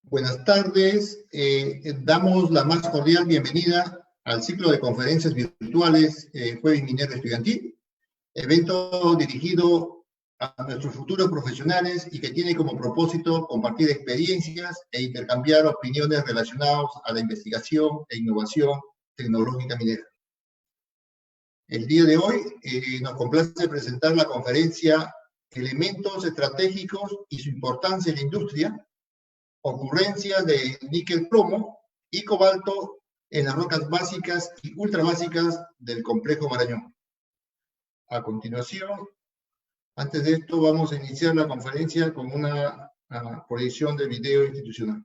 Buenas tardes. Damos la más cordial bienvenida al ciclo de conferencias virtuales Jueves Minero Estudiantil, evento dirigido a nuestros futuros profesionales y que tiene como propósito compartir experiencias e intercambiar opiniones relacionadas a la investigación e innovación tecnológica minera. El día de hoy nos complace presentar la conferencia Elementos estratégicos y su importancia en la industria, ocurrencia de níquel plomo y cobalto en las rocas básicas y ultrabásicas del complejo Marañón. A continuación, antes de esto, vamos a iniciar la conferencia con una proyección de video institucional.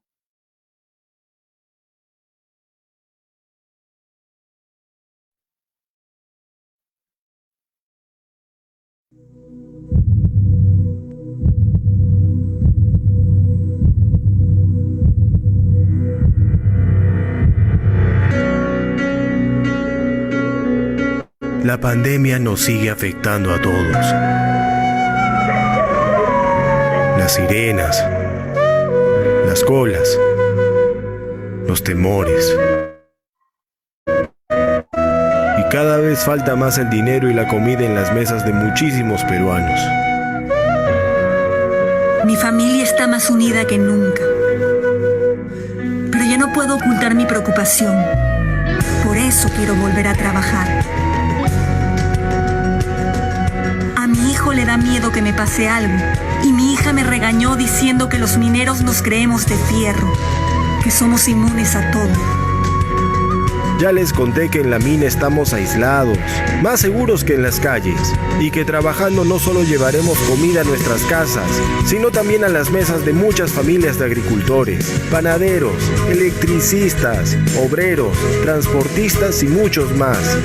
La pandemia nos sigue afectando a todos. Las sirenas, las colas, los temores. Y cada vez falta más el dinero y la comida en las mesas de muchísimos peruanos. Mi familia está más unida que nunca. Pero ya no puedo ocultar mi preocupación. Por eso quiero volver a trabajar. A mi hijo le da miedo que me pase algo, y mi hija me regañó diciendo que los mineros nos creemos de fierro, que somos inmunes a todo. Ya les conté que en la mina estamos aislados, más seguros que en las calles, y que trabajando no solo llevaremos comida a nuestras casas, sino también a las mesas de muchas familias de agricultores, panaderos, electricistas, obreros, transportistas y muchos más.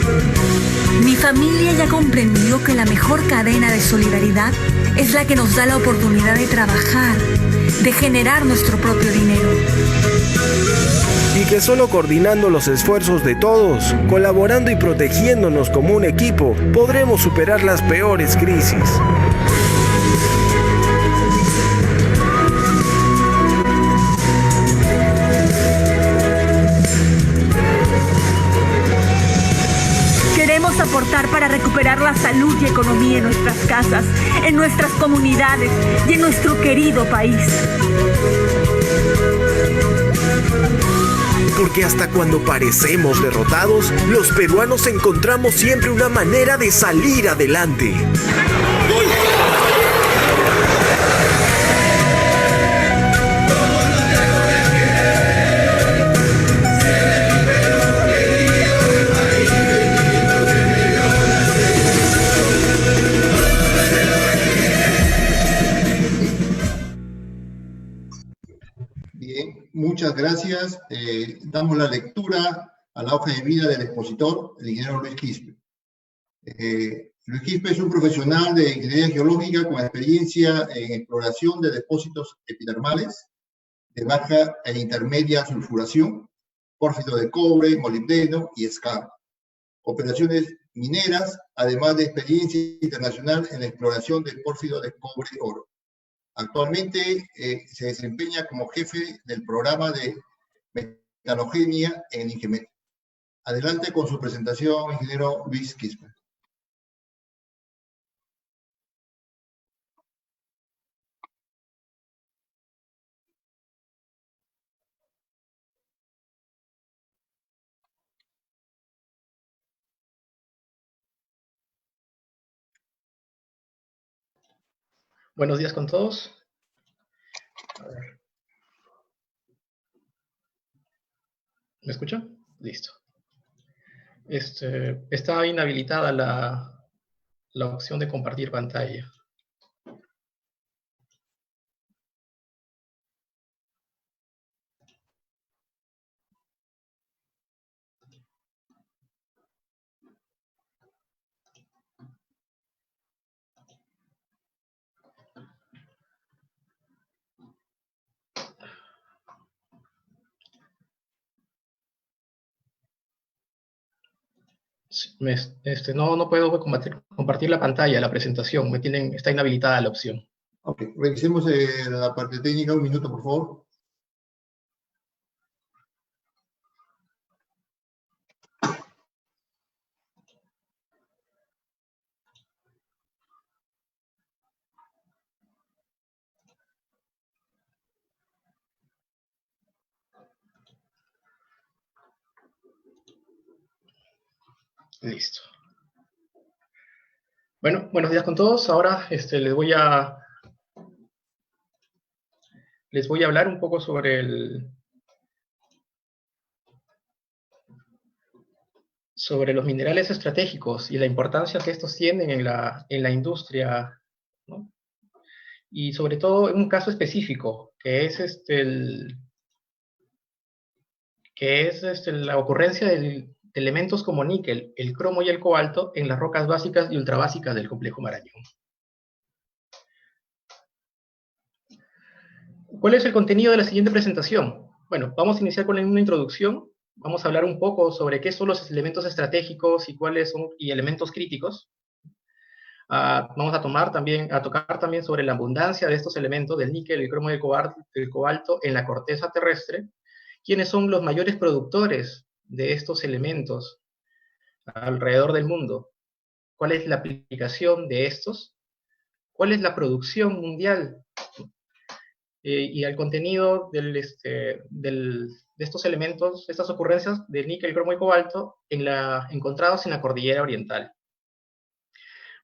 Mi familia ya comprendió que la mejor cadena de solidaridad es la que nos da la oportunidad de trabajar, de generar nuestro propio dinero. Y que solo coordinando los esfuerzos de todos, colaborando y protegiéndonos como un equipo, podremos superar las peores crisis. Queremos aportar para recuperar la salud y economía en nuestras casas, en nuestras comunidades y en nuestro querido país. Porque hasta cuando parecemos derrotados, los peruanos encontramos siempre una manera de salir adelante. Muchas gracias. Damos la lectura a la hoja de vida del expositor, el ingeniero Luis Quispe. Luis Quispe es un profesional de ingeniería geológica con experiencia en exploración de depósitos epidermales de baja e intermedia sulfuración, pórfido de cobre, molibdeno y escabio. Operaciones mineras, además de experiencia internacional en la exploración del pórfido de cobre-oro. Actualmente se desempeña como jefe del programa de metalogenia en Ingemet. Adelante con su presentación, ingeniero Luis Quispe. Buenos días con todos. A ver. ¿Me escucha? Listo. Está inhabilitada la opción de compartir pantalla. No puedo compartir la pantalla, la presentación. Está inhabilitada la opción. Ok, revisemos la parte técnica. Un minuto, por favor. Listo. Bueno, buenos días con todos. Ahora les voy a hablar un poco sobre los minerales estratégicos y la importancia que estos tienen en la industria, ¿no? Y sobre todo en un caso específico, que es la ocurrencia de elementos como níquel, el cromo y el cobalto en las rocas básicas y ultrabásicas del complejo Marañón. ¿Cuál es el contenido de la siguiente presentación? Bueno, vamos a iniciar con una introducción. Vamos a hablar un poco sobre qué son los elementos estratégicos y cuáles son elementos críticos. Vamos a tocar también sobre la abundancia de estos elementos, del níquel, el cromo y el cobalto en la corteza terrestre. ¿Quiénes son los mayores productores de estos elementos alrededor del mundo? ¿Cuál es la aplicación de estos? ¿Cuál es la producción mundial? Y al contenido de estos elementos, estas ocurrencias de níquel, cromo y cobalto encontrados en la cordillera oriental.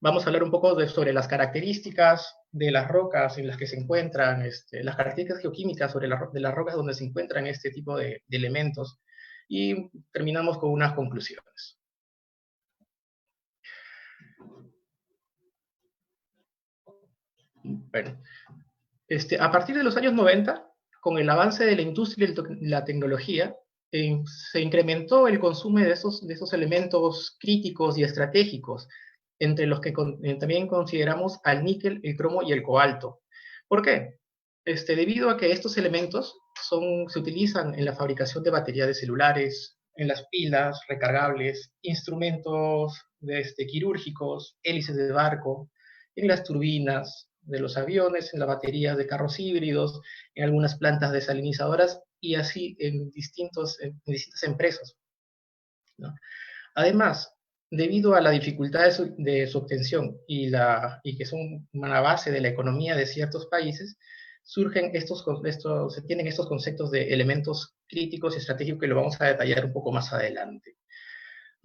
Vamos a hablar un poco sobre las características de las rocas en las que se encuentran, las características geoquímicas de las rocas donde se encuentran este tipo de elementos, y terminamos con unas conclusiones. Bueno, a partir de los años 90, con el avance de la industria y la tecnología, se incrementó el consumo de esos elementos críticos y estratégicos, entre los que también consideramos al níquel, el cromo y el cobalto. ¿Por qué? Debido a que estos elementos se utilizan en la fabricación de baterías de celulares, en las pilas recargables, instrumentos quirúrgicos, hélices de barco, en las turbinas de los aviones, en las baterías de carros híbridos, en algunas plantas desalinizadoras y así en distintas empresas, ¿no? Además, debido a la dificultad de su obtención y que son una base de la economía de ciertos países, se tienen estos conceptos de elementos críticos y estratégicos que lo vamos a detallar un poco más adelante,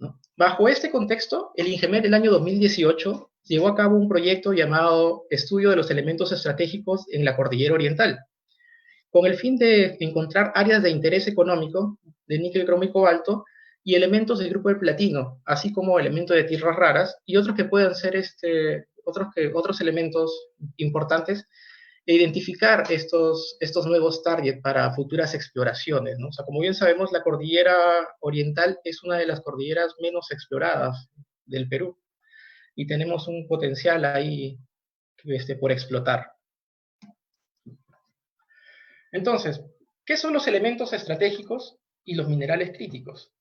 ¿no? Bajo este contexto, el INGEMER el año 2018 llevó a cabo un proyecto llamado Estudio de los Elementos Estratégicos en la Cordillera Oriental, con el fin de encontrar áreas de interés económico de níquel, cromo y cobalto y elementos del grupo del platino, así como elementos de tierras raras y otros que puedan ser otros elementos importantes, e identificar estos nuevos targets para futuras exploraciones, ¿no? O sea, como bien sabemos, la cordillera oriental es una de las cordilleras menos exploradas del Perú y tenemos un potencial ahí por explotar. Entonces, ¿qué son los elementos estratégicos y los minerales críticos?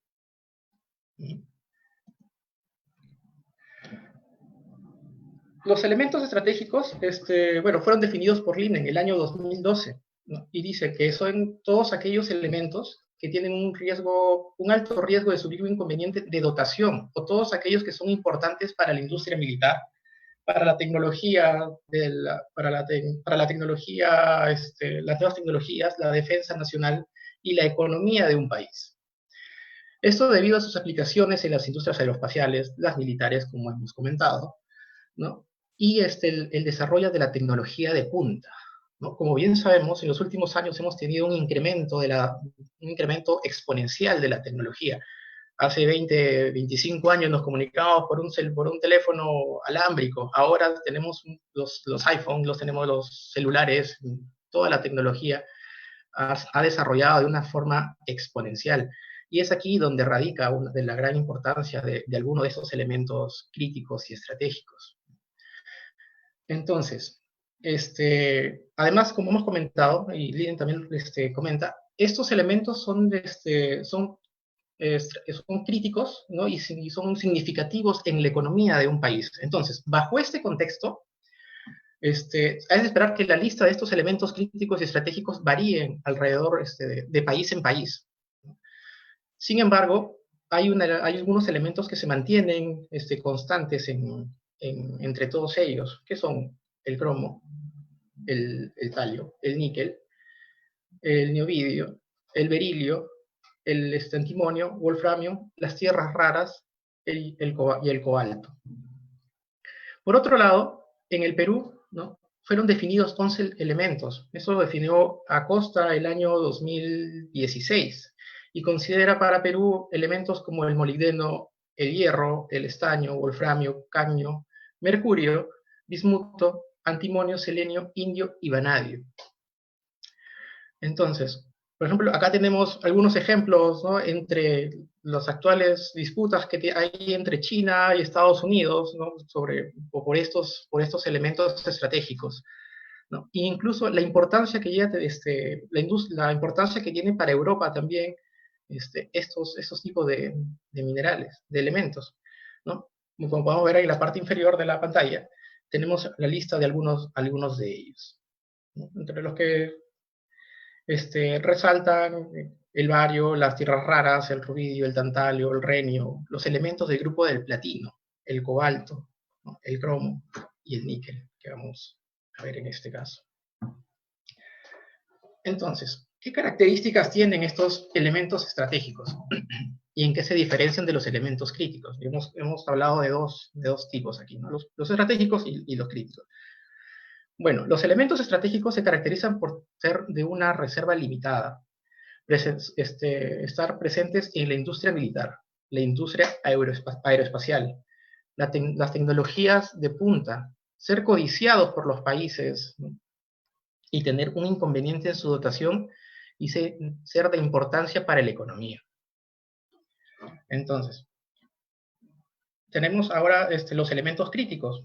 Los elementos estratégicos fueron definidos por Linde en el año 2012, ¿no? Y dice que son todos aquellos elementos que tienen un alto riesgo de sufrir un inconveniente de dotación, o todos aquellos que son importantes para la industria militar, para la tecnología, las nuevas tecnologías, la defensa nacional y la economía de un país. Esto debido a sus aplicaciones en las industrias aeroespaciales, las militares, como hemos comentado, ¿no? Y el desarrollo de la tecnología de punta, ¿no? Como bien sabemos, en los últimos años hemos tenido un incremento exponencial de la tecnología. Hace 20, 25 años nos comunicábamos por un teléfono alámbrico. Ahora tenemos los iPhones, tenemos los celulares, toda la tecnología ha desarrollado de una forma exponencial. Y es aquí donde radica una de la gran importancia de algunos de estos elementos críticos y estratégicos. Entonces, además, como hemos comentado, y Liden también comenta, estos elementos son críticos, ¿no? y son significativos en la economía de un país. Entonces, bajo este contexto, Es de esperar que la lista de estos elementos críticos y estratégicos varíen alrededor de país en país. Sin embargo, hay algunos elementos que se mantienen constantes entre todos ellos, que son el cromo, el talio, el níquel, el neobidio, el berilio, el antimonio, wolframio, las tierras raras y el cobalto. Por otro lado, en el Perú, ¿no?, fueron definidos 11 elementos. Eso lo definió Acosta el año 2016 y considera para Perú elementos como el molibdeno, el hierro, el estaño, wolframio, cadmio, mercurio, bismuto, antimonio, selenio, indio y vanadio. Entonces, por ejemplo, acá tenemos algunos ejemplos, ¿no?, entre las actuales disputas que hay entre China y Estados Unidos, ¿no?, por estos elementos estratégicos, ¿no? E incluso la importancia que la importancia que tiene para Europa también estos tipos de minerales, de elementos, ¿no? Como podemos ver ahí en la parte inferior de la pantalla, tenemos la lista de algunos de ellos, ¿no?, entre los que resaltan el bario, las tierras raras, el rubidio, el tantalio, el renio, los elementos del grupo del platino, el cobalto, ¿no?, el cromo y el níquel, que vamos a ver en este caso. Entonces, ¿qué características tienen estos elementos estratégicos? ¿Y en qué se diferencian de los elementos críticos? Hemos hablado de dos tipos aquí, ¿no?, los estratégicos y los críticos. Bueno, los elementos estratégicos se caracterizan por ser de una reserva limitada, estar presentes en la industria militar, la industria aeroespacial, las tecnologías de punta, ser codiciados por los países, ¿no?, y tener un inconveniente en su dotación y ser de importancia para la economía. Entonces, tenemos ahora los elementos críticos,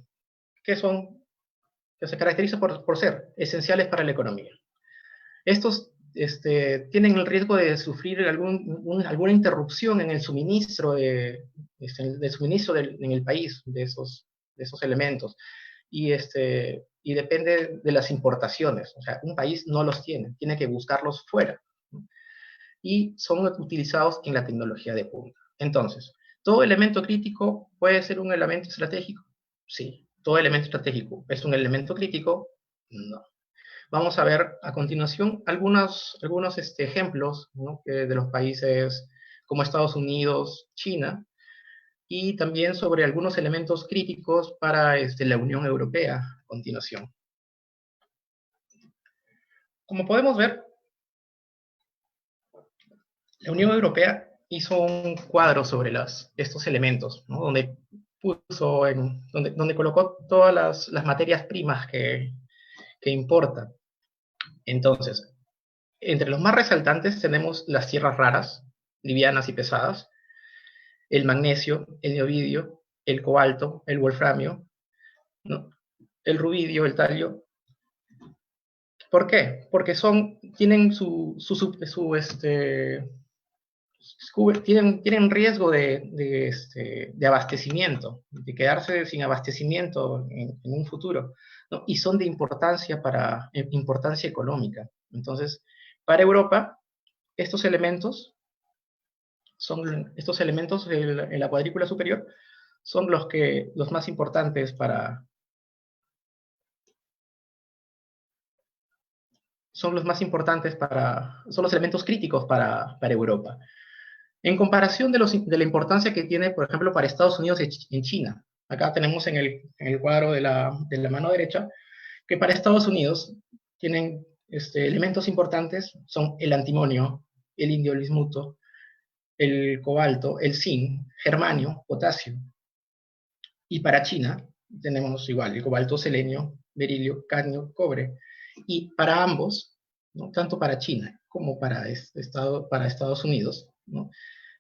que se caracterizan por ser esenciales para la economía. Estos tienen el riesgo de sufrir alguna interrupción en el suministro, en el país de esos elementos. Y depende de las importaciones. O sea, un país no los tiene que buscarlos fuera, ¿no? Y son utilizados en la tecnología de punta. Entonces, ¿todo elemento crítico puede ser un elemento estratégico? Sí. ¿Todo elemento estratégico es un elemento crítico? No. Vamos a ver a continuación algunos ejemplos, ¿no?, de los países como Estados Unidos, China, y también sobre algunos elementos críticos para la Unión Europea a continuación. Como podemos ver, la Unión Europea hizo un cuadro sobre estos elementos, ¿no?, donde colocó todas las materias primas que importan. Entonces, entre los más resaltantes tenemos las tierras raras, livianas y pesadas, el magnesio, el neobidio, el cobalto, el wolframio, ¿no?, el rubidio, el talio. ¿Por qué? Porque tienen tienen riesgo de abastecimiento, de quedarse sin abastecimiento en un futuro, ¿no?, y son de importancia económica. Entonces, para Europa, estos elementos en la cuadrícula superior son los más importantes son los elementos críticos para Europa. En comparación de la importancia que tiene, por ejemplo, para Estados Unidos en China. Acá tenemos en el cuadro de la mano derecha, que para Estados Unidos tienen elementos importantes, son el antimonio, el indio, el bismuto, el cobalto, el zinc, germanio, potasio. Y para China tenemos igual el cobalto, selenio, berilio, cadmio, cobre. Y para ambos, ¿no?, tanto para China como para Estados Unidos, ¿no?,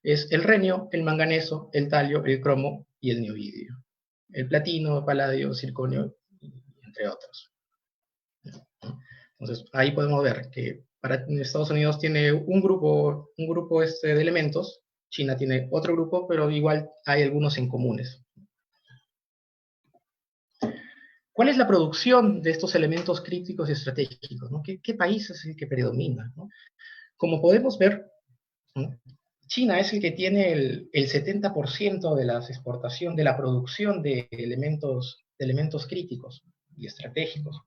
es el renio, el manganeso, el talio, el cromo y el neobidio. El platino, paladio, circonio, entre otros. Entonces, ahí podemos ver que para Estados Unidos tiene un grupo de elementos, China tiene otro grupo, pero igual hay algunos en comunes. ¿Cuál es la producción de estos elementos críticos y estratégicos, ¿no? ¿Qué país es el que predomina, ¿no? Como podemos ver, ¿no? China es el que tiene el 70% de las exportación, de la producción de elementos críticos y estratégicos.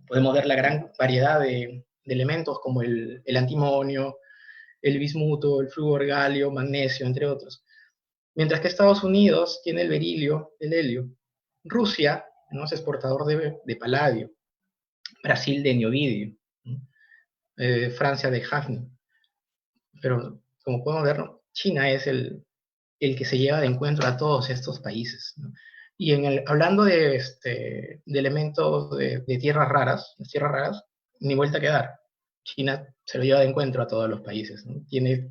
Podemos ver la gran variedad de elementos como el antimonio, el bismuto, el flúor galio, magnesio, entre otros. Mientras que Estados Unidos tiene el berilio, el helio. Rusia, ¿no?, es exportador de paladio. Brasil de niobidio. Francia de hafnio. Pero, como podemos ver, ¿no?, China es el que se lleva de encuentro a todos estos países, ¿no? Y hablando de elementos de tierras raras, las tierras raras, ni vuelta que dar. China se lo lleva de encuentro a todos los países, ¿no? Tiene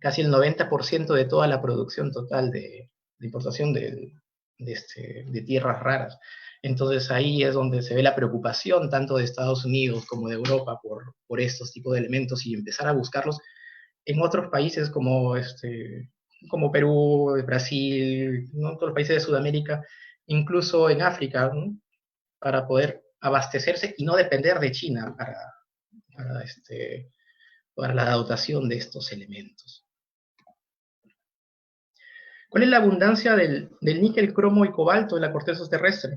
casi el 90% de toda la producción total de importación de tierras raras. Entonces ahí es donde se ve la preocupación tanto de Estados Unidos como de Europa por estos tipos de elementos y empezar a buscarlos en otros países como Perú, Brasil, ¿no?, todos los países de Sudamérica, incluso en África, ¿no?, para poder abastecerse y no depender de China para la dotación de estos elementos. ¿Cuál es la abundancia del níquel, cromo y cobalto en la corteza terrestre?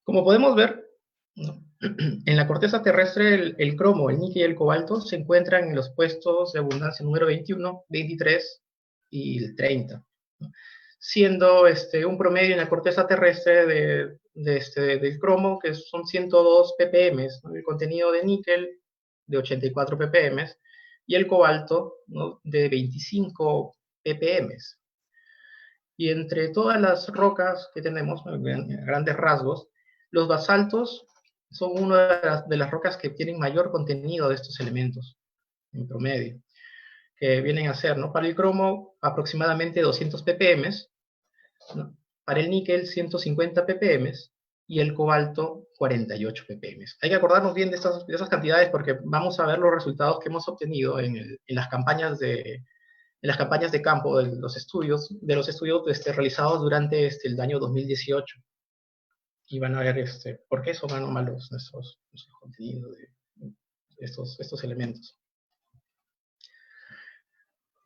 Como podemos ver, ¿no?, en la corteza terrestre el cromo, el níquel y el cobalto se encuentran en los puestos de abundancia número 21, 23 y el 30, ¿no?, siendo un promedio en la corteza terrestre del cromo, que son 102 ppm, ¿no?, el contenido de níquel de 84 ppm y el cobalto, ¿no?, de 25 ppm. Y entre todas las rocas que tenemos, a grandes rasgos, los basaltos son una de las rocas que tienen mayor contenido de estos elementos, en promedio, que vienen a ser, ¿no?, para el cromo aproximadamente 200 ppm, ¿no?, para el níquel 150 ppm y el cobalto 48 ppm. Hay que acordarnos bien de esas cantidades porque vamos a ver los resultados que hemos obtenido en las campañas de campo de los estudios realizados durante el año 2018. Y van a ver por qué son anómalos nuestros contenidos de estos elementos.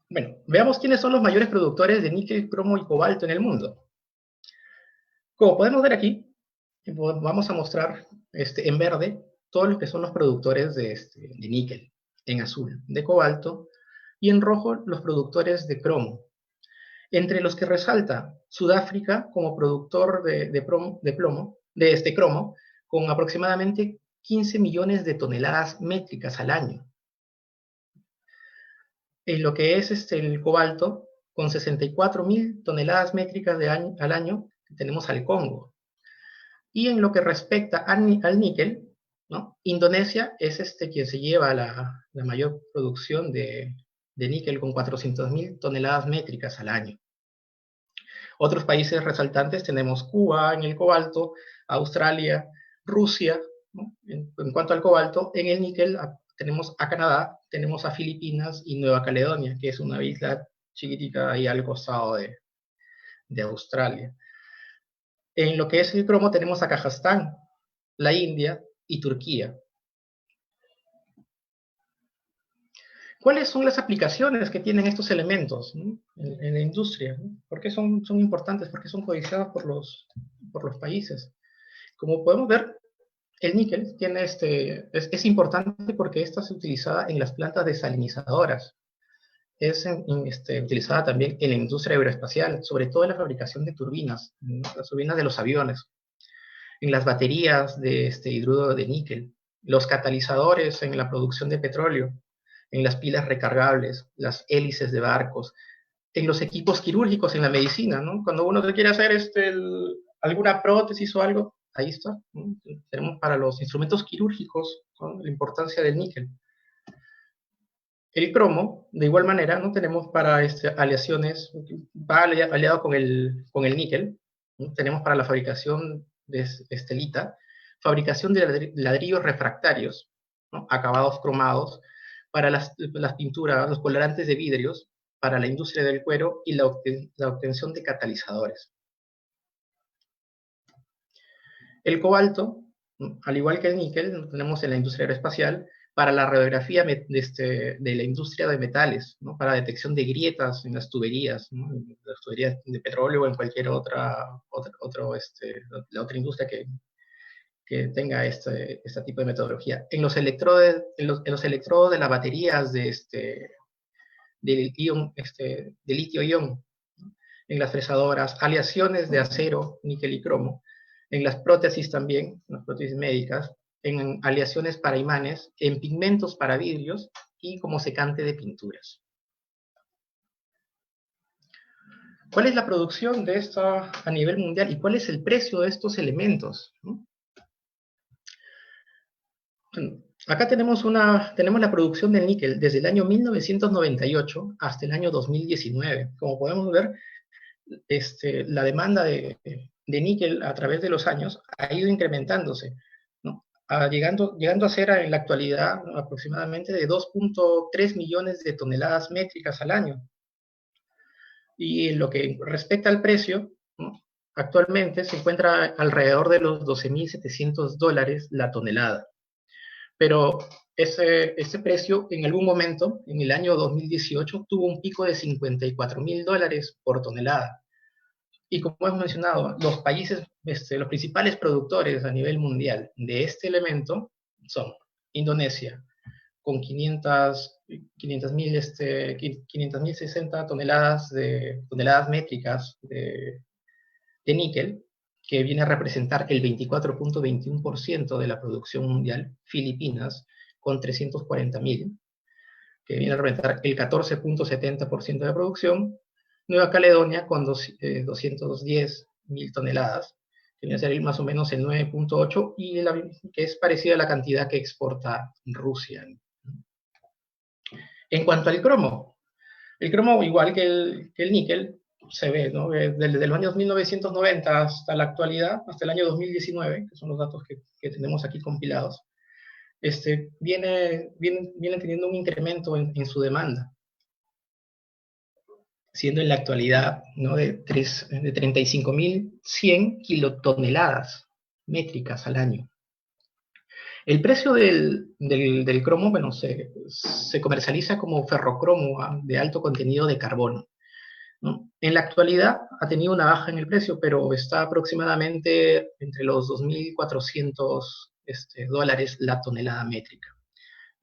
Bueno, veamos quiénes son los mayores productores de níquel, cromo y cobalto en el mundo. Como podemos ver aquí, vamos a mostrar en verde todos los que son los productores de níquel, en azul de cobalto, y en rojo los productores de cromo. Entre los que resalta Sudáfrica como productor de cromo, con aproximadamente 15 millones de toneladas métricas al año. En lo que es el cobalto, con 64.000 toneladas métricas al año, tenemos al Congo. Y en lo que respecta al níquel, ¿no?, Indonesia es quien se lleva la mayor producción de níquel, con 400.000 toneladas métricas al año. Otros países resaltantes tenemos Cuba en el cobalto, Australia, Rusia, ¿no?, en cuanto al cobalto. En el níquel tenemos a Canadá, tenemos a Filipinas y Nueva Caledonia, que es una isla chiquitica ahí al costado de Australia. En lo que es el cromo tenemos a Kazajstán, la India y Turquía. ¿Cuáles son las aplicaciones que tienen estos elementos, ¿no?, en la industria, ¿no? ¿Por qué son importantes? ¿Por qué son codiciados por los países? Como podemos ver, el níquel tiene es importante porque esta es utilizada en las plantas desalinizadoras. Es utilizada también en la industria aeroespacial, sobre todo en la fabricación de turbinas, ¿no?, las turbinas de los aviones, en las baterías de hidruro de níquel, los catalizadores en la producción de petróleo, en las pilas recargables, las hélices de barcos, en los equipos quirúrgicos en la medicina, ¿no? Cuando uno quiere hacer alguna prótesis o algo, ahí está, ¿no? Tenemos para los instrumentos quirúrgicos, ¿no?, la importancia del níquel. El cromo, de igual manera, no tenemos para aleaciones, va aliado con el níquel, ¿no? Tenemos para la fabricación de estelita, fabricación de ladrillos refractarios, ¿no?, acabados cromados, para las pinturas, los colorantes de vidrios, para la industria del cuero y la obtención de catalizadores. El cobalto, al igual que el níquel, lo tenemos en la industria aeroespacial para la radiografía de la industria de metales, ¿no? Para detección de grietas en las tuberías, ¿no? En las tuberías de petróleo o en cualquier la otra industria que tenga este tipo de metodología. En los electrodos, en los electrodos de las baterías de litio-ion, en las fresadoras, aleaciones de acero, níquel y cromo, en las prótesis también, en las prótesis médicas, en aleaciones para imanes, en pigmentos para vidrios y como secante de pinturas. ¿Cuál es la producción de esta a nivel mundial y cuál es el precio de estos elementos? Acá tenemos la producción del níquel desde el año 1998 hasta el año 2019. Como podemos ver, la demanda de níquel a través de los años ha ido incrementándose, ¿no? Llegando a ser en la actualidad, ¿no?, aproximadamente de 2.3 millones de toneladas métricas al año. Y en lo que respecta al precio, ¿no?, actualmente se encuentra alrededor de los $12.700 la tonelada. Pero ese precio en algún momento, en el año 2018, tuvo un pico de $54.000 por tonelada. Y como hemos mencionado, los países, los principales productores a nivel mundial de este elemento son Indonesia, con 500.060 toneladas métricas de níquel, que viene a representar el 24.21% de la producción mundial. Filipinas, con 340.000, que viene a representar el 14.70% de la producción. Nueva Caledonia, con 210.000 toneladas, que viene a ser más o menos el 9.8%, y que es parecida a la cantidad que exporta Rusia. En cuanto al cromo, igual que el níquel, se ve, ¿no?, desde los años 1990 hasta la actualidad, hasta el año 2019, que son los datos que tenemos aquí compilados, viene teniendo un incremento en su demanda, siendo en la actualidad, ¿no?, de 35.100 kilotoneladas métricas al año. El precio del cromo, bueno, se comercializa como ferrocromo de alto contenido de carbono, ¿no? En la actualidad ha tenido una baja en el precio, pero está aproximadamente entre los $2.400 la tonelada métrica.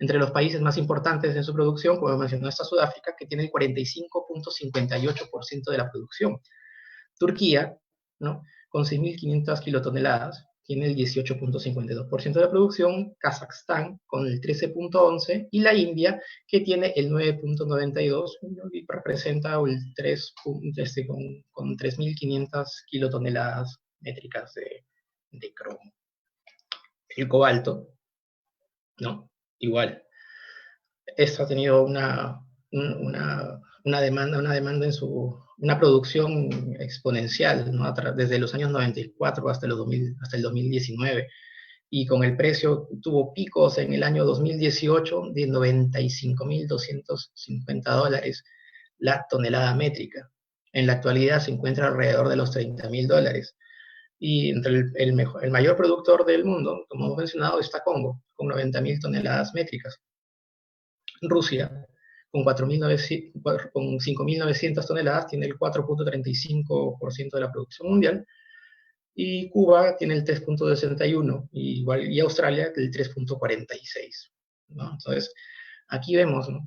Entre los países más importantes en su producción, como mencionó, está Sudáfrica, que tiene el 45.58% de la producción. Turquía, ¿no?, con 6.500 kilotoneladas, tiene el 18.52% de la producción. Kazajstán, con el 13.11%, y la India, que tiene el 9.92%, y representa el 3, con 3.500 kilotoneladas métricas de cromo. El cobalto, ¿no?, igual. Esto ha tenido una demanda una producción exponencial, ¿no?, desde los años 94 hasta el 2019, y con el precio tuvo picos en el año 2018 de $95.250 la tonelada métrica. En la actualidad se encuentra alrededor de los $30.000. Y entre el mayor productor del mundo, como hemos mencionado, está Congo, con 90.000 toneladas métricas. Rusia, con 5.900 toneladas, tiene el 4.35% de la producción mundial, y Cuba tiene el 3.61%, y Australia el 3.46%, ¿no? Entonces, aquí vemos, ¿no?,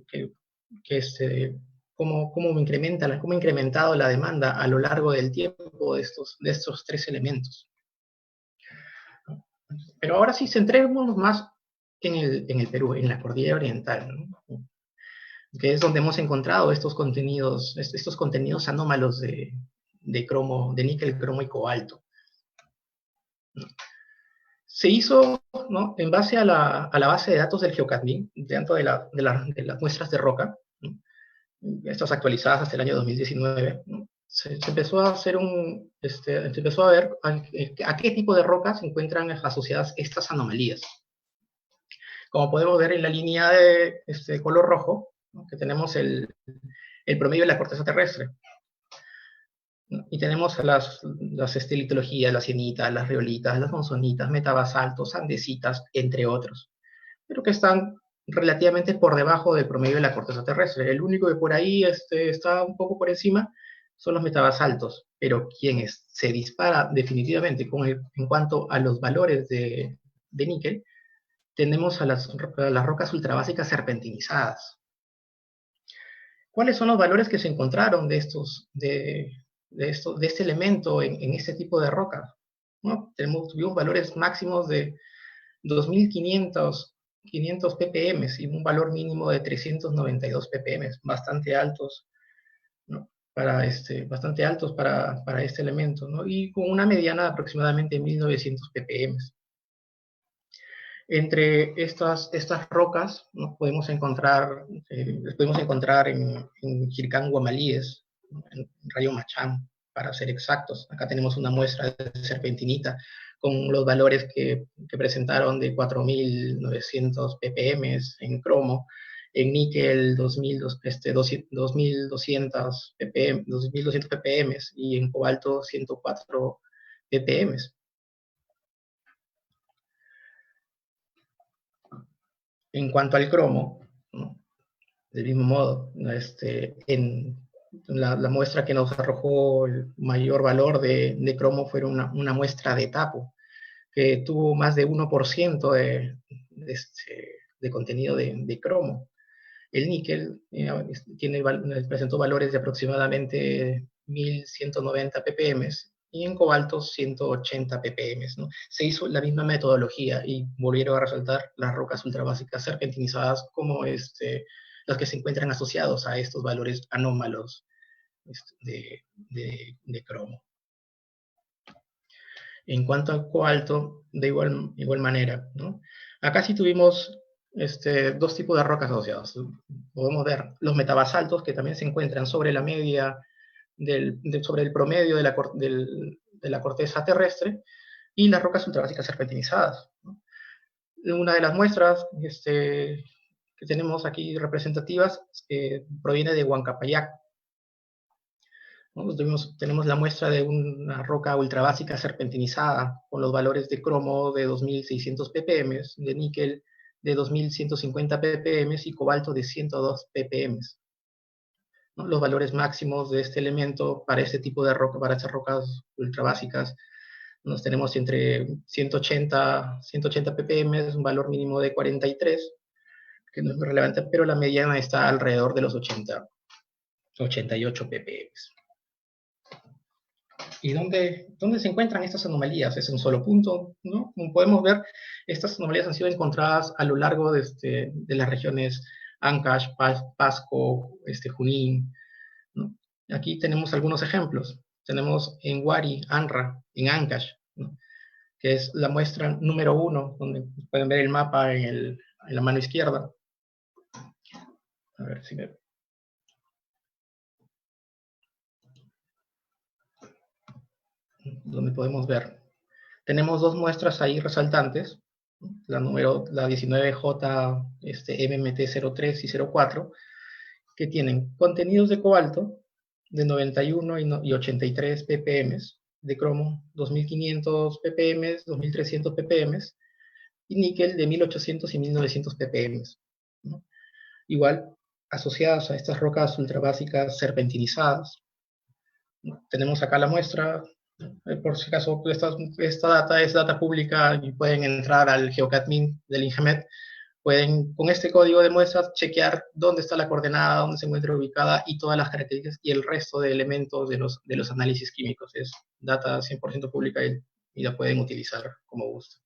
cómo ha incrementado la demanda a lo largo del tiempo de estos tres elementos. Pero ahora sí, centrémonos más en el Perú, en la cordillera oriental, ¿no?, que es donde hemos encontrado estos contenidos anómalos de cromo, de níquel, cromo y cobalto. Se hizo, ¿no?, en base a la base de datos del Geocadmín, dentro de las muestras de roca, ¿no?, estas actualizadas hasta el año 2019, ¿no?, se empezó a hacer se empezó a ver a qué tipo de rocas se encuentran asociadas estas anomalías. Como podemos ver en la línea de color rojo, ¿no?, que tenemos el promedio de la corteza terrestre. ¿no? Y tenemos las estelitologías, las sienitas, las riolitas, las monzonitas, metabasaltos, andesitas, entre otros, pero que están relativamente por debajo del promedio de la corteza terrestre. El único que por ahí está un poco por encima son los metabasaltos, pero quienes se dispara definitivamente en cuanto a los valores de níquel, tenemos a las rocas ultrabásicas serpentinizadas. ¿Cuáles son los valores que se encontraron de este elemento en este tipo de roca? ¿No? Tuvimos valores máximos de 2.500 ppm y un valor mínimo de 392 ppm, bastante altos, ¿no? Bastante altos para este elemento, ¿no? Y con una mediana de aproximadamente 1.900 ppm. Entre estas rocas nos podemos encontrar, en Jircán Guamalíes, en Rayo Machán, para ser exactos. Acá tenemos una muestra de serpentinita con los valores que presentaron de 4.900 ppm en cromo, en níquel 2.200 ppm y en cobalto 104 ppm. En cuanto al cromo, ¿no? Del mismo modo, en la muestra que nos arrojó el mayor valor de cromo fue una muestra de Tapo, que tuvo más de 1% de contenido de cromo. El níquel presentó valores de aproximadamente 1.190 ppm y en cobalto 180 ppm, ¿no? Se hizo la misma metodología y volvieron a resaltar las rocas ultrabásicas serpentinizadas como las que se encuentran asociados a estos valores anómalos de cromo. En cuanto al cobalto, de igual manera, ¿no? Acá sí tuvimos dos tipos de rocas asociadas. Podemos ver los metabasaltos, que también se encuentran sobre la media, sobre el promedio de la corteza terrestre, y las rocas ultrabásicas serpentinizadas, ¿no? Una de las muestras que tenemos aquí representativas proviene de Huancapayac, ¿no? Tenemos la muestra de una roca ultrabásica serpentinizada con los valores de cromo de 2.600 ppm, de níquel de 2.150 ppm y cobalto de 102 ppm, ¿no? Los valores máximos de este elemento para este tipo de roca, para estas rocas ultrabásicas, nos tenemos entre 180 ppm, un valor mínimo de 43, que no es muy relevante, pero la mediana está alrededor de los 88 ppm. ¿Y dónde se encuentran estas anomalías? ¿Es un solo punto? ¿No? Como podemos ver, estas anomalías han sido encontradas a lo largo de las regiones Ancash, Pasco, Junín, ¿no? Aquí tenemos algunos ejemplos. Tenemos en Huari, Anra, en Ancash, ¿no? Que es la muestra número 1, donde pueden ver el mapa en la mano izquierda. A ver si me... donde podemos ver. Tenemos dos muestras ahí resaltantes, la 19J MMT03 y 04, que tienen contenidos de cobalto de 91 y 83 ppm, de cromo 2500 ppm, 2300 ppm, y níquel de 1800 y 1900 ppm, ¿no? Igual, asociadas a estas rocas ultrabásicas serpentinizadas, ¿no? Tenemos acá la muestra. Por si acaso, esta data es data pública y pueden entrar al GeoCatMin del INGEMET. Pueden, con este código de muestras, chequear dónde está la coordenada, dónde se encuentra ubicada y todas las características y el resto de elementos de los análisis químicos. Es data 100% pública y la pueden utilizar como gusto.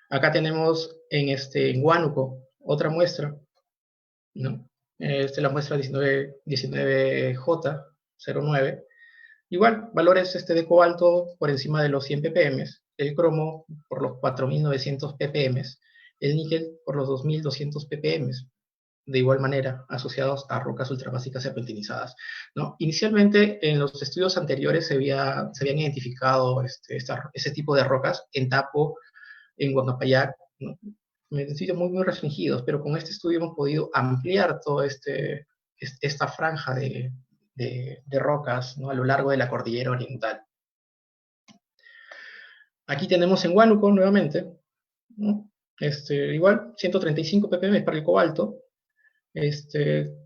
Acá tenemos en Huánuco otra muestra, ¿no? La muestra 19J09. Igual, valores de cobalto por encima de los 100 ppm, el cromo por los 4.900 ppm, el níquel por los 2.200 ppm, de igual manera asociados a rocas ultrabásicas serpentinizadas, ¿no? Inicialmente, en los estudios anteriores se habían identificado ese tipo de rocas en Tapo, en Huancapayac, ¿no? En sitios muy restringidos, pero con este estudio hemos podido ampliar toda esta franja de de rocas, ¿no?, a lo largo de la cordillera oriental. Aquí tenemos en Huánuco nuevamente, ¿no? Igual 135 ppm para el cobalto,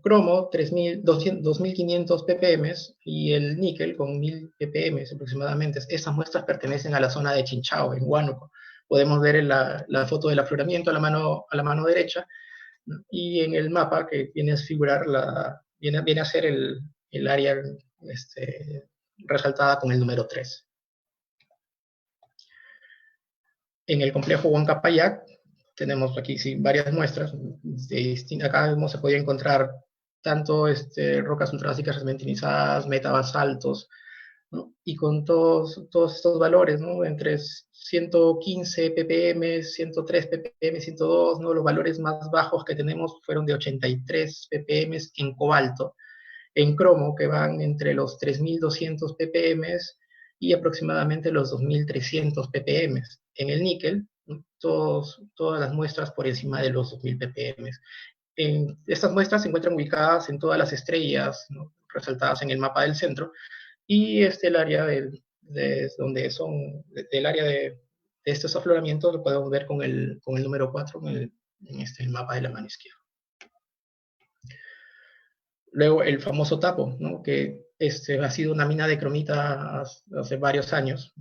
cromo 2500 ppm y el níquel con 1000 ppm aproximadamente. Estas muestras pertenecen a la zona de Chinchao, en Huánuco. Podemos ver en la foto del afloramiento a la mano derecha, ¿no?, y en el mapa que viene a figurar, viene a ser el área resaltada con el número 3. En el complejo Huancapayac tenemos aquí sí varias muestras. Acá se podía encontrar tanto rocas ultrabásicas serpentinizadas, metabasaltos, ¿no?, y con todos estos valores, ¿no?, entre 115 ppm, 103 ppm, 102, ¿no? Los valores más bajos que tenemos fueron de 83 ppm en cobalto. En cromo, que van entre los 3200 ppm y aproximadamente los 2300 ppm. En el níquel, todas las muestras por encima de los 2000 ppm. Estas muestras se encuentran ubicadas en todas las estrellas, ¿no?, resaltadas en el mapa del centro, y el área del área de estos afloramientos lo podemos ver con el número 4 en el mapa de la mano izquierda. Luego el famoso Tapo, ¿no?, que ha sido una mina de cromita hace varios años.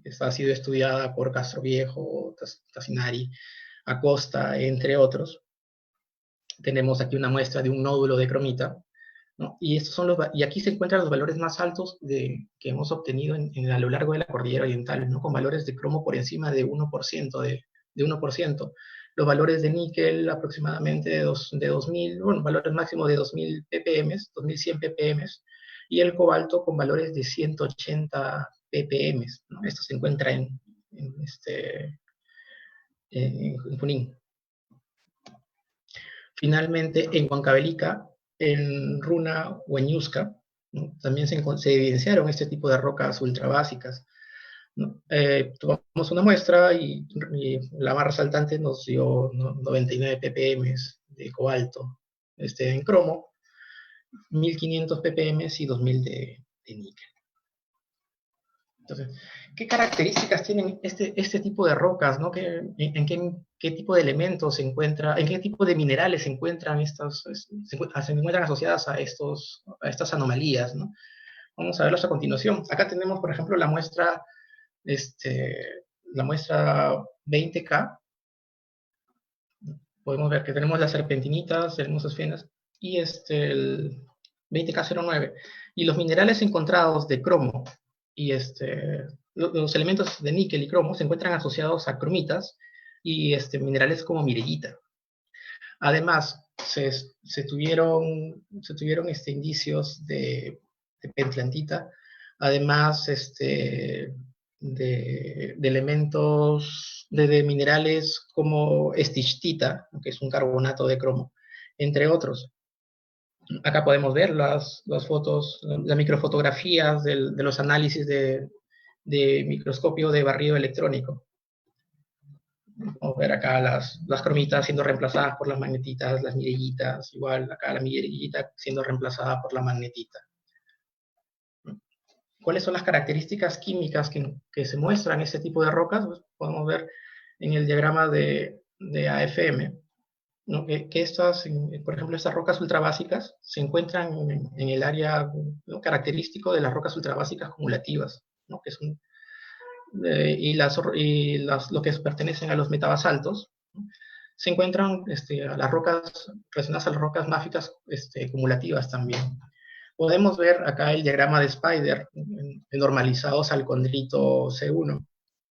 Esta ha sido estudiada por Castroviejo, Tassinari, Acosta, entre otros. Tenemos aquí una muestra de un nódulo de cromita, ¿no?, y aquí se encuentran los valores más altos que hemos obtenido a lo largo de la cordillera oriental, ¿no?, con valores de cromo por encima de 1%, de 1%. Los valores de níquel aproximadamente de 2000, bueno, valores máximos de 2000 ppm, 2100 ppm, y el cobalto con valores de 180 ppm, ¿no? Esto se encuentra en Junín. Finalmente, en Huancavelica, en Runa Hueñusca, ¿no?, también se evidenciaron este tipo de rocas ultrabásicas, ¿no? Tomamos una muestra y la más resaltante nos dio 99 ppm de cobalto en cromo, 1500 ppm y 2000 de níquel. Entonces, ¿qué características tienen este tipo de rocas, ¿no? ¿En qué tipo de elementos se encuentra, en qué tipo de minerales se encuentran se encuentran asociadas a estas anomalías, ¿no? Vamos a verlas a continuación. Acá tenemos, por ejemplo, la muestra 20K. Podemos ver que tenemos las serpentinitas, hermosas finas, y el 20K09. Y los minerales encontrados de cromo y los elementos de níquel y cromo se encuentran asociados a cromitas y minerales como mirellita. Además, se tuvieron indicios de pentlantita, además de elementos de minerales como estictita, que es un carbonato de cromo, entre otros. Acá podemos ver las fotos, las microfotografías de los análisis de microscopio de barrido electrónico. Podemos ver acá las cromitas siendo reemplazadas por las magnetitas, las mirellitas, igual acá la mirellita siendo reemplazada por la magnetita. ¿Cuáles son las características químicas que se muestran en este tipo de rocas? Pues podemos ver en el diagrama de AFM, ¿no?, que por ejemplo, estas rocas ultrabásicas se encuentran en el área, ¿no?, característico de las rocas ultrabásicas cumulativas, ¿no?, que son, lo que pertenecen a los metabasaltos, ¿no?, se encuentran a las rocas relacionadas a las rocas máficas cumulativas también. Podemos ver acá el diagrama de Spider, normalizados al condrito C1,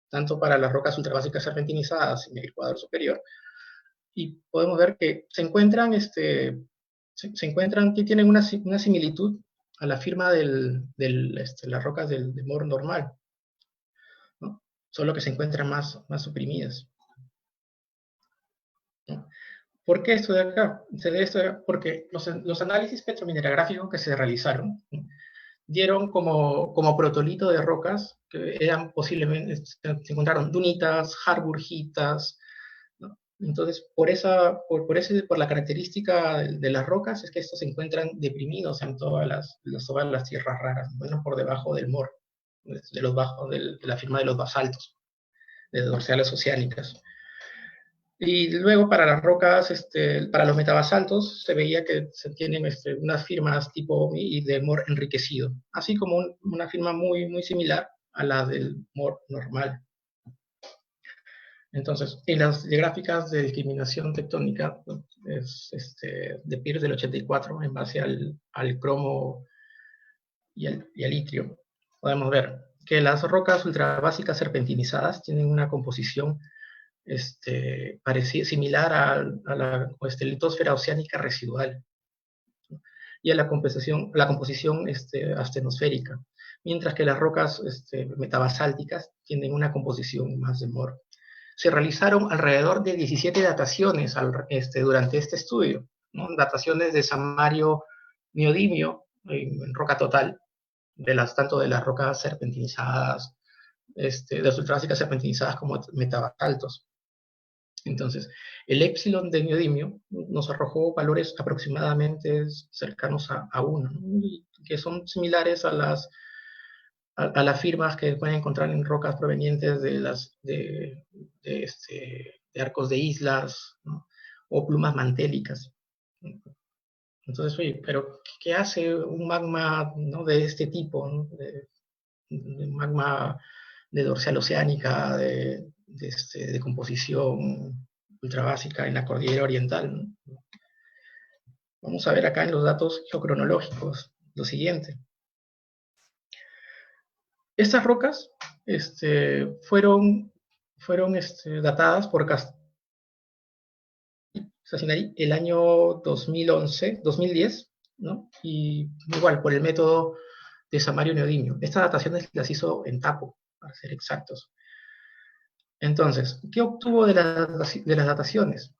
tanto para las rocas ultrabásicas serpentinizadas en el cuadro superior, y podemos ver que se encuentran que tienen una similitud a la firma de las rocas del Moore normal, ¿no?, solo que se encuentran más suprimidas, ¿no? ¿Por qué esto de acá? Se debe esto de acá porque los análisis petromineragráficos que se realizaron, ¿no?, dieron como protolito de rocas que eran posiblemente, se encontraron dunitas, harburgitas, ¿no?, Entonces, por la característica de las rocas, es que estos se encuentran deprimidos en todas las tierras raras, bueno, por debajo del MOR, de la firma de los basaltos, de dorsales oceánicas. Y luego para las rocas, para los metabasaltos, se veía que se tienen unas firmas tipo y de MOR enriquecido, así como una firma muy, muy similar a la del MOR normal. Entonces, en las gráficas de discriminación tectónica de Peirce del 84, en base al cromo y al litio, podemos ver que las rocas ultrabásicas serpentinizadas tienen una composición similar a la litosfera oceánica residual y a la composición astenosférica, mientras que las rocas metabasálticas tienen una composición más de MOR. Se realizaron alrededor de 17 dataciones durante este estudio, ¿no? Dataciones de samario neodimio en roca total, tanto de las rocas serpentinizadas, de las ultrabásicas serpentinizadas como metabasaltos. Entonces, el épsilon de neodimio nos arrojó valores aproximadamente cercanos a 1, ¿no? Que son similares a las firmas que pueden encontrar en rocas provenientes de arcos de islas, ¿no? O plumas mantélicas. Entonces, oye, pero ¿qué hace un magma, ¿no?, de este tipo, ¿no? De magma de dorsal oceánica, de composición ultrabásica en la cordillera oriental, ¿no? Vamos a ver acá en los datos geocronológicos lo siguiente. Estas rocas fueron datadas por Cassinari el año 2010, ¿no? Y igual por el método de samario neodimio. Estas dataciones las hizo en Tapo, para ser exactos. Entonces, ¿qué obtuvo de las dataciones?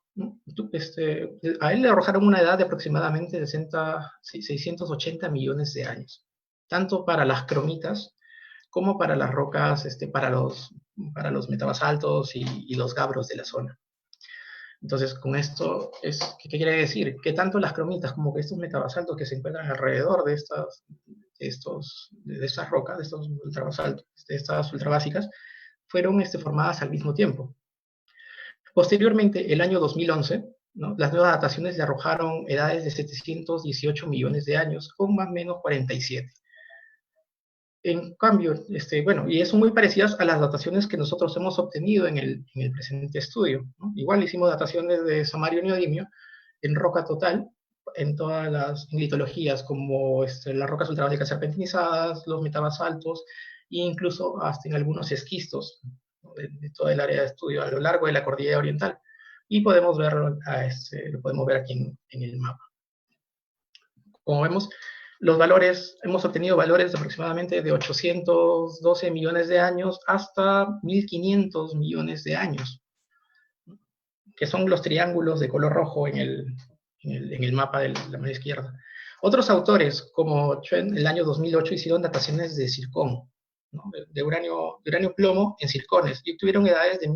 A él le arrojaron una edad de aproximadamente 680 millones de años, tanto para las cromitas como para las rocas, para los metabasaltos y los gabros de la zona. Entonces, con esto, ¿qué quiere decir? Que tanto las cromitas como que estos metabasaltos que se encuentran alrededor de estas rocas, de estos ultrabasaltos, de estas ultrabásicas, fueron formadas al mismo tiempo. Posteriormente, el año 2011, ¿no?, las nuevas dataciones le arrojaron edades de 718 millones de años, con más o menos 47. En cambio, y son muy parecidas a las dataciones que nosotros hemos obtenido en el presente estudio, ¿no? Igual hicimos dataciones de samario neodimio en roca total, en todas las litologías, como las rocas ultrabásicas serpentinizadas, los metabasaltos, e incluso hasta en algunos esquistos, ¿no?, de toda el área de estudio a lo largo de la cordillera oriental. Y podemos verlo, lo podemos ver aquí en el mapa. Como vemos, hemos obtenido valores de aproximadamente de 812 millones de años hasta 1500 millones de años, que son los triángulos de color rojo en el mapa de la mano izquierda. Otros autores, como Chen, en el año 2008, hicieron dataciones de zircón, ¿no?, de uranio plomo en zircones, y obtuvieron edades de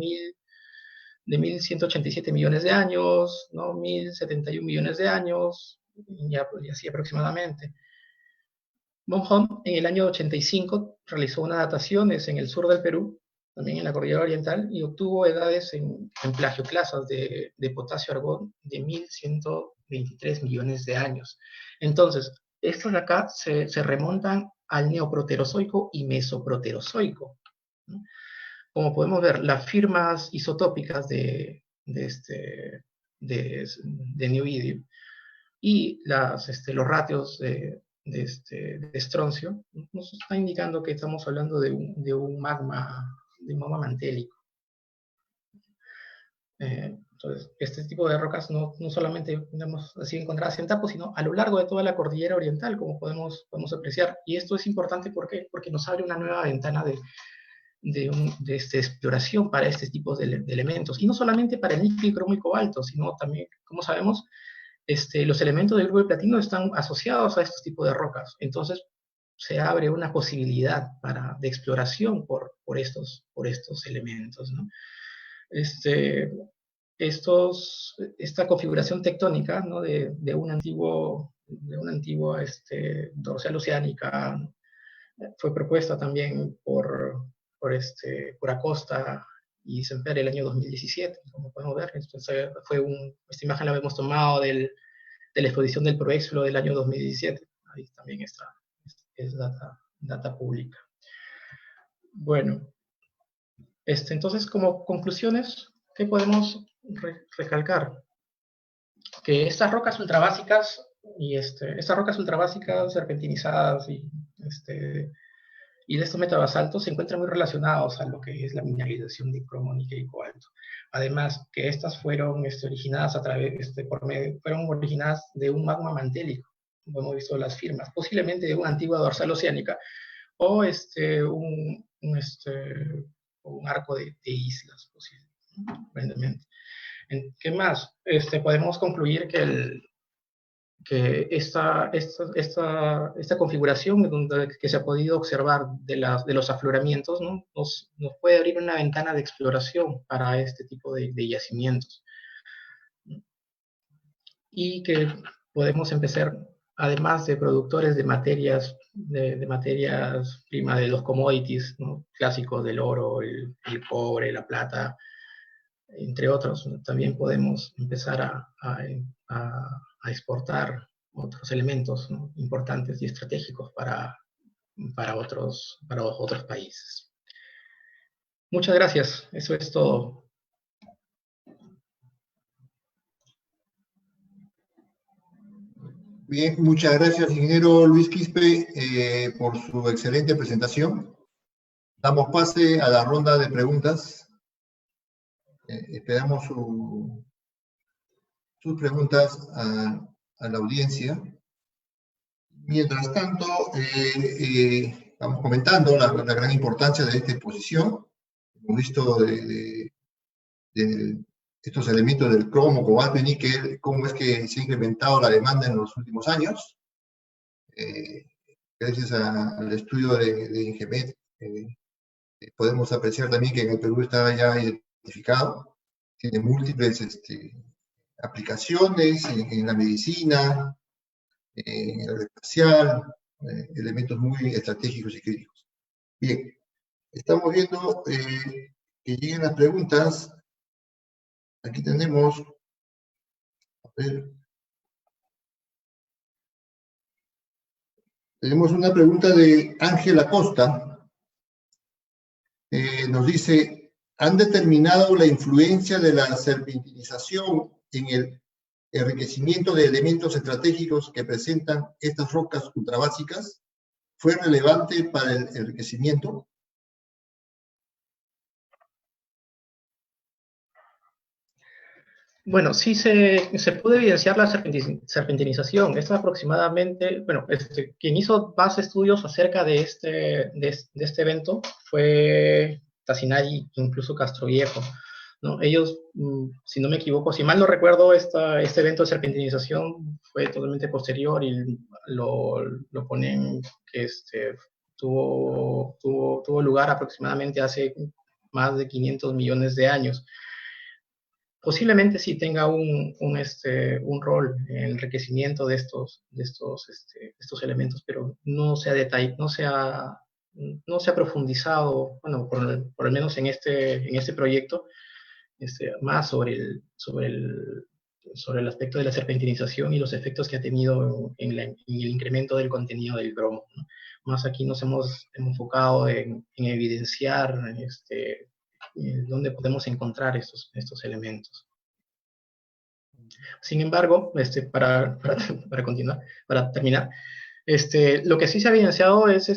1187 millones de años, ¿no?, 1071 millones de años, y así aproximadamente. Von Hom, en el año 85, realizó unas dataciones en el sur del Perú, también en la cordillera oriental, y obtuvo edades en plagioclasas de potasio-argón de 1123 millones de años. Entonces, estos de acá se remontan al neoproterozoico y mesoproterozoico, ¿no? Como podemos ver, las firmas isotópicas de neoidio y los ratios de estroncio nos está indicando que estamos hablando de un magma mantélico. Entonces, este tipo de rocas no solamente podemos así encontradas en Tapo, sino a lo largo de toda la cordillera oriental, como podemos apreciar. Y esto es importante porque nos abre una nueva ventana de exploración para este tipo de elementos. Y no solamente para el níquel, cromo y cobalto, sino también, como sabemos, los elementos del grupo de platino están asociados a estos tipos de rocas. Entonces, se abre una posibilidad de exploración por estos elementos, ¿no? esta configuración tectónica, ¿no? de una antigua dorsal oceánica, fue propuesta también por Acosta y Semper el año 2017, como podemos ver. Entonces, esta imagen la hemos tomado de la exposición del Proexflo del año 2017. Ahí también está, es data pública. Bueno, entonces, como conclusiones, ¿qué podemos recalcar? Que estas rocas ultrabásicas serpentinizadas y de estos metabasaltos se encuentran muy relacionados a lo que es la mineralización de cromo, níquel y cobalto. Además, que estas fueron originadas fueron originadas de un magma mantélico, como hemos visto las firmas, posiblemente de una antigua dorsal oceánica, o un arco de islas, posiblemente. ¿Qué más? Podemos concluir que esta configuración que se ha podido observar de los afloramientos, ¿no? nos puede abrir una ventana de exploración para este tipo de yacimientos. Y que podemos empezar, además de productores de materias primas, de los commodities, ¿no? clásicos del oro, el cobre, la plata, entre otros, también podemos empezar a exportar otros elementos, ¿no? importantes y estratégicos para otros países. Muchas gracias, eso es todo. Bien, muchas gracias, ingeniero Luis Quispe, por su excelente presentación. Damos pase a la ronda de preguntas. Esperamos sus preguntas a la audiencia. Mientras tanto, vamos comentando la gran importancia de esta exposición. Hemos visto de estos elementos del cromo, cobalto y níquel, cómo es que se ha incrementado la demanda en los últimos años. Gracias al estudio de Ingemet, podemos apreciar también que en el Perú está ya identificado, tiene múltiples aplicaciones en la medicina, en el espacial, elementos muy estratégicos y críticos. Bien, estamos viendo que lleguen las preguntas. Aquí tenemos, a ver, tenemos una pregunta de Ángel Acosta. Nos dice, ¿han determinado la influencia de la serpentinización en el enriquecimiento de elementos estratégicos que presentan estas rocas ultrabásicas? ¿Fue relevante para el enriquecimiento? Bueno, sí se pudo evidenciar la serpentinización. Es aproximadamente, bueno, quien hizo más estudios acerca de este evento fue Tassinari, incluso Castroviejo, ¿no? Ellos, si no me equivoco, si mal no recuerdo, este evento de serpentinización fue totalmente posterior y lo ponen que tuvo lugar aproximadamente hace más de 500 millones de años. Posiblemente sí tenga un rol en el enriquecimiento de estos elementos, pero no se ha profundizado, bueno, por lo menos en este proyecto, más sobre el aspecto de la serpentinización y los efectos que ha tenido en el incremento del contenido del cromo, ¿no? Más aquí nos hemos enfocado en evidenciar dónde podemos encontrar estos elementos. Sin embargo, para continuar, para terminar, lo que sí se ha evidenciado es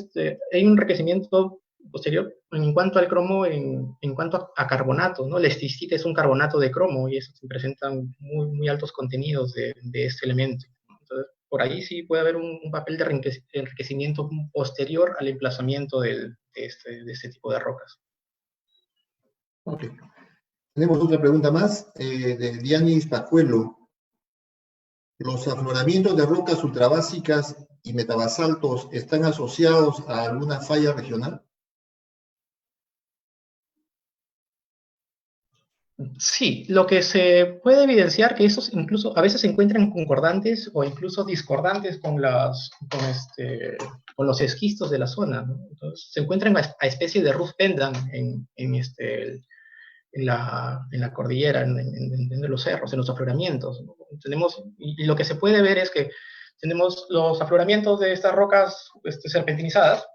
hay un enriquecimiento posterior en cuanto al cromo, en cuanto a carbonato, ¿no? La estisita es un carbonato de cromo y eso presentan muy, muy altos contenidos de este elemento. Entonces, por ahí sí puede haber un papel de enriquecimiento posterior al emplazamiento de este tipo de rocas. Ok. Tenemos otra pregunta más de Dianis Pajuelo. ¿Los afloramientos de rocas ultrabásicas y metabasaltos están asociados a alguna falla regional? Sí, lo que se puede evidenciar que esos incluso a veces se encuentran concordantes o incluso discordantes con los esquistos de la zona, ¿no? Entonces, se encuentran a especie de roof pendant en la cordillera, en los cerros, en los afloramientos, ¿no? Y lo que se puede ver es que tenemos los afloramientos de estas rocas serpentinizadas,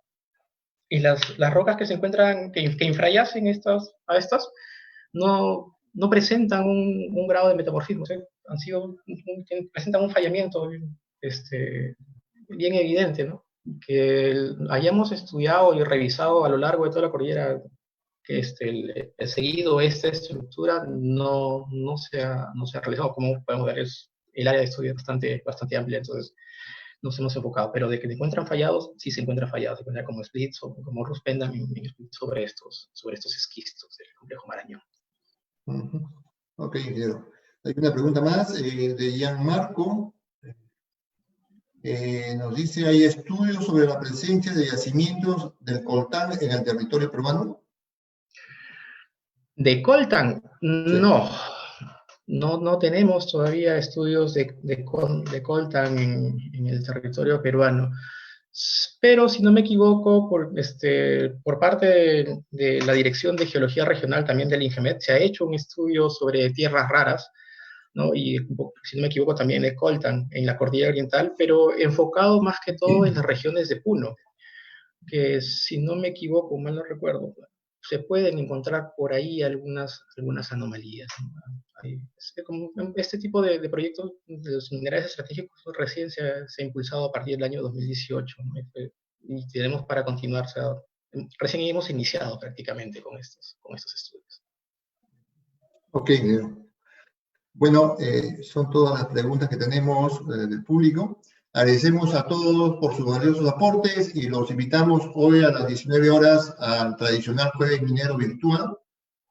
y las rocas que se encuentran, que infrayacen a estas, no presentan un grado de metamorfismo, o sea, presentan un fallamiento bien evidente, ¿no? Que hayamos estudiado y revisado a lo largo de toda la cordillera que el seguido esta estructura no se ha realizado. Como podemos ver, el área de estudio es bastante amplia, entonces nos hemos enfocado, pero de que se encuentran fallados, sí se encuentran fallados, se encuentran como splits o como roof pendant sobre estos esquistos del complejo Marañón. Ok, ingeniero. Hay una pregunta más de Gianmarco. Nos dice, ¿hay estudios sobre la presencia de yacimientos del coltán en el territorio peruano? ¿De coltán? No. No tenemos todavía estudios de coltán en el territorio peruano. Pero, si no me equivoco, por parte de la Dirección de Geología Regional también del INGEMET, se ha hecho un estudio sobre tierras raras, ¿no? Y, si no me equivoco, también de coltán en la cordillera oriental, pero enfocado más que todo en las regiones de Puno, que, si no me equivoco, mal no recuerdo, se pueden encontrar por ahí algunas anomalías, ¿no? Como este tipo de proyectos de los minerales estratégicos recién se ha impulsado a partir del año 2018, ¿no? Y tenemos para continuar, o sea, recién hemos iniciado prácticamente con estos estudios. Ok, bueno, son todas las preguntas que tenemos del público. Agradecemos a todos por sus valiosos aportes y los invitamos hoy a las 19 horas al tradicional Jueves Minero Virtual,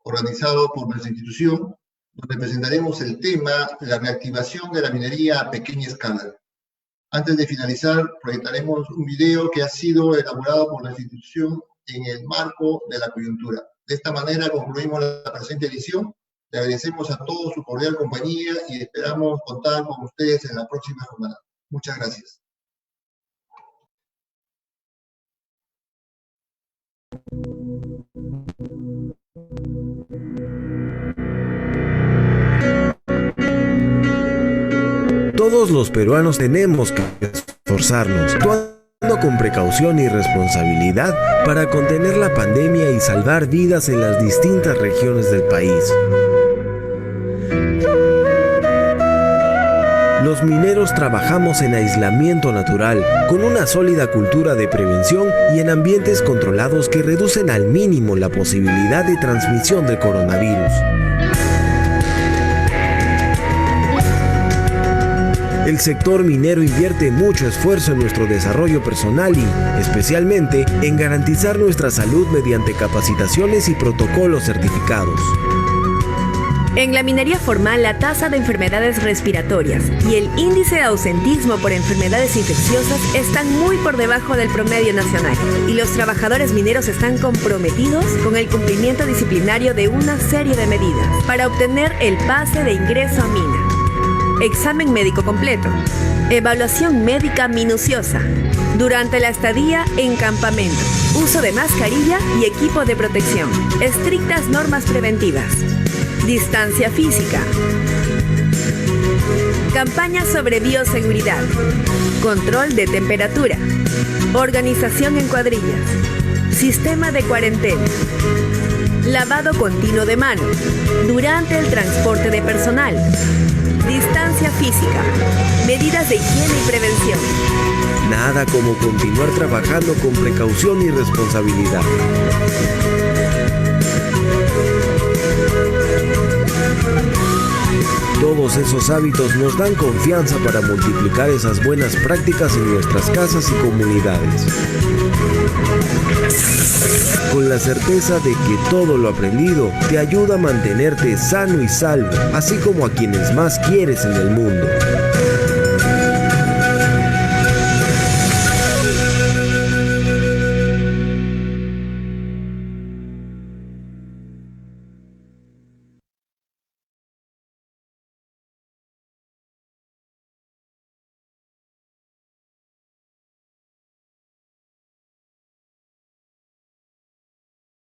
organizado por nuestra institución, donde presentaremos el tema de la reactivación de la minería a pequeña escala. Antes de finalizar, proyectaremos un video que ha sido elaborado por nuestra institución en el marco de la coyuntura. De esta manera concluimos la presente edición. Le agradecemos a todos su cordial compañía y esperamos contar con ustedes en la próxima jornada. Muchas gracias. Todos los peruanos tenemos que esforzarnos, actuando con precaución y responsabilidad para contener la pandemia y salvar vidas en las distintas regiones del país. Los mineros trabajamos en aislamiento natural, con una sólida cultura de prevención y en ambientes controlados que reducen al mínimo la posibilidad de transmisión del coronavirus. El sector minero invierte mucho esfuerzo en nuestro desarrollo personal y, especialmente, en garantizar nuestra salud mediante capacitaciones y protocolos certificados. En la minería formal, la tasa de enfermedades respiratorias y el índice de ausentismo por enfermedades infecciosas están muy por debajo del promedio nacional, y los trabajadores mineros están comprometidos con el cumplimiento disciplinario de una serie de medidas para obtener el pase de ingreso a mina. Examen médico completo, evaluación médica minuciosa, durante la estadía en campamento, uso de mascarilla y equipo de protección, estrictas normas preventivas, distancia física, campaña sobre bioseguridad, control de temperatura, organización en cuadrillas, sistema de cuarentena, lavado continuo de manos durante el transporte de personal, distancia física, medidas de higiene y prevención. Nada como continuar trabajando con precaución y responsabilidad. Todos esos hábitos nos dan confianza para multiplicar esas buenas prácticas en nuestras casas y comunidades. Con la certeza de que todo lo aprendido te ayuda a mantenerte sano y salvo, así como a quienes más quieres en el mundo.